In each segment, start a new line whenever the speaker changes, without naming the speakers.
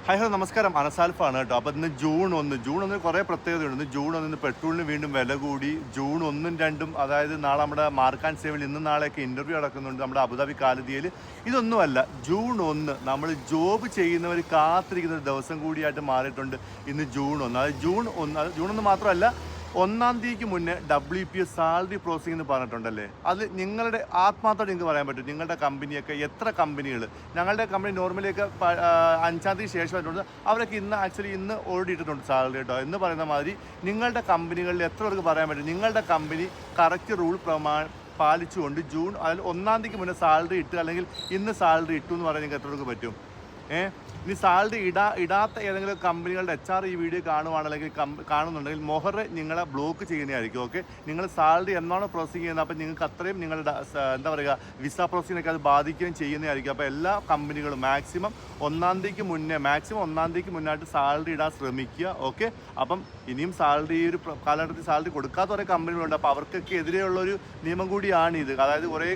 Hi hello നമസ്കാരം, അനസാൽഫാണ് കേട്ടോ. അപ്പോൾ ഇന്ന് ജൂൺ 1 കുറേ പ്രത്യേകതയുണ്ട്. ഇന്ന് ജൂൺ 1 പെട്രോളിന് വീണ്ടും വില കൂടി. ജൂൺ 1ഉം 2ഉം അതായത് നാളെ നമ്മുടെ മാർക്ക് ആൻഡ് സേവിൽ ഇന്നും നാളെയൊക്കെ ഇൻ്റർവ്യൂ നടക്കുന്നുണ്ട് നമ്മുടെ അബുദാബി കാലിദിയയിൽ. ഇതൊന്നുമല്ല, ജൂൺ 1 നമ്മൾ ജോബ് ചെയ്യുന്നവർ കാത്തിരിക്കുന്ന ഒരു ദിവസം കൂടിയായിട്ട് മാറിയിട്ടുണ്ട് ഇന്ന് ജൂൺ 1. അതായത് ജൂൺ 1 മാത്രമല്ല, 1-ാം തീയതിക്ക് മുന്നേ WPS സാലറി പ്രോസസ്സിംഗ് എന്ന് പറഞ്ഞിട്ടുണ്ടല്ലേ. അത് നിങ്ങളുടെ ആത്മാർത്ഥമായിട്ട് നിങ്ങൾക്ക് പറയാൻ പറ്റും. നിങ്ങളുടെ കമ്പനിയൊക്കെ എത്ര കമ്പനികൾ, ഞങ്ങളുടെ കമ്പനി നോർമലിയൊക്കെ 5-ാം തീയതി ശേഷം ആയിട്ടുണ്ട്, അവരൊക്കെ ഇന്ന് ഓൾറെഡി ഇട്ടിട്ടുണ്ട് സാലറി കേട്ടോ. എന്ന് പറയുന്ന മാതിരി നിങ്ങളുടെ കമ്പനികളിൽ എത്ര പേർക്ക് പറയാൻ പറ്റും നിങ്ങളുടെ കമ്പനി കറക്റ്റ് റൂൾ പാലിച്ചുകൊണ്ട് ജൂൺ അതിൽ 1-ാം തീയതിക്ക് മുന്നേ സാലറി ഇട്ട്, അല്ലെങ്കിൽ ഇന്ന് സാലറി ഇട്ടു എന്ന് പറയാൻ നിങ്ങൾക്ക് എത്ര പേർക്ക് പറ്റും? ഇനി സാലറി ഇടാത്ത ഏതെങ്കിലും കമ്പനികളുടെ HR ഈ വീഡിയോ കാണുവാണെങ്കിൽ കാണുന്നുണ്ടെങ്കിൽ മൊഹർ നിങ്ങളെ ബ്ലോക്ക് ചെയ്യുന്നതായിരിക്കും. ഓക്കെ, നിങ്ങൾ സാലറി എന്നാണോ പ്രോസസ്സിങ് ചെയ്യുന്നത്, അപ്പോൾ നിങ്ങൾക്ക് അത്രയും നിങ്ങളുടെ എന്താ പറയുക വിസ പ്രോസസ്സിങ്ങിനൊക്കെ അത് ബാധിക്കുകയും ചെയ്യുന്നതായിരിക്കും. അപ്പോൾ എല്ലാ കമ്പനികളും മാക്സിമം 1-ാം തീയതിക്ക് മുന്നായിട്ട് സാലറി ഇടാൻ ശ്രമിക്കുക. ഓക്കെ, അപ്പം ഇനിയും സാലറി ഈ ഒരു കാലഘട്ടത്തിൽ സാലറി കൊടുക്കാത്ത കുറേ കമ്പനികളുണ്ട്. അപ്പോൾ അവർക്കൊക്കെ എതിരെയുള്ളൊരു നിയമം കൂടിയാണ് ഇത്. അതായത് കുറേ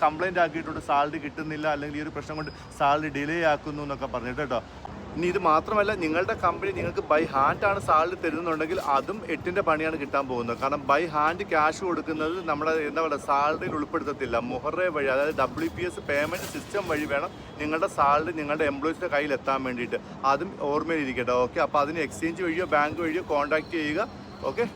കംപ്ലയിൻ്റ് ആക്കിയിട്ടുണ്ട്, സാലറി കിട്ടുന്നില്ല, അല്ലെങ്കിൽ ഈ ഒരു പ്രശ്നം കൊണ്ട് സാലറി ഡിലേ ആക്കുന്നു എന്നൊക്കെ പറഞ്ഞിട്ട് കേട്ടോ. ഇനി ഇത് മാത്രമല്ല, നിങ്ങളുടെ കമ്പനി നിങ്ങൾക്ക് ബൈ ഹാൻഡാണ് സാലറി തരുന്നുണ്ടെങ്കിൽ അതും 8ൻ്റെ പണിയാണ് കിട്ടാൻ പോകുന്നത്. കാരണം ബൈ ഹാൻഡ് ക്യാഷ് കൊടുക്കുന്നത് നമ്മുടെ എന്താ പറയുക സാലറിയിൽ ഉൾപ്പെടുത്തത്തില്ല. മൊഹറ വഴി, അതായത് WPS പേയ്മെൻറ്റ് സിസ്റ്റം വഴി വേണം നിങ്ങളുടെ സാലറി നിങ്ങളുടെ എംപ്ലോയീസിൻ്റെ കയ്യിൽ എത്താൻ വേണ്ടിയിട്ട്. അതും ഓർമ്മയിലിരിക്കട്ടെ. ഓക്കെ, അപ്പോൾ അതിന് എക്സ്ചേഞ്ച് വഴിയോ ബാങ്ക് വഴിയോ കോൺടാക്ട് ചെയ്യുക. ഓക്കെ.